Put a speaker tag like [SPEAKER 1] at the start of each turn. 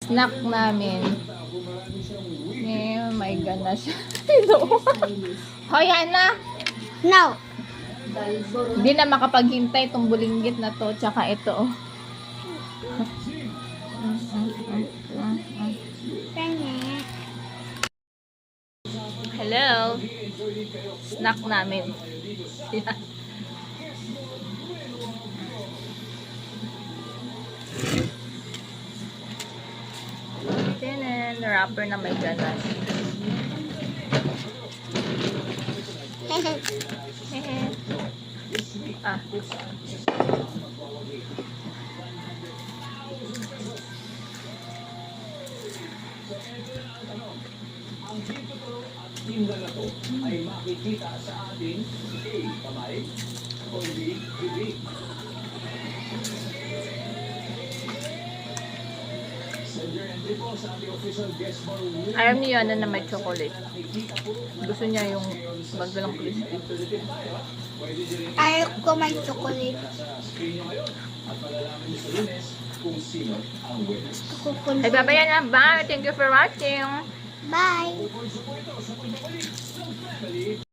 [SPEAKER 1] snack namin. Oh my gosh. Hoy, Hana!
[SPEAKER 2] No.
[SPEAKER 1] Hindi na makapaghintay itong bulinggit na to, tsaka ito. Oh. Hello. Snack namin. Yan. Tinan, wrapper na may ganas. Ah.
[SPEAKER 3] Ang tinda na to ay makikita sa ating kamay o hindi bibig. Send your entry po sa ating official guest bar.
[SPEAKER 1] Ayaw niya yan na may chocolate. Gusto niya yung bago ng crispy.
[SPEAKER 2] Ayaw ko may chocolate.
[SPEAKER 3] At malalaman niyo sa Lunes kung sino ang winner.
[SPEAKER 1] Ay, babayan na. Bye. Thank you for watching.
[SPEAKER 2] Bye.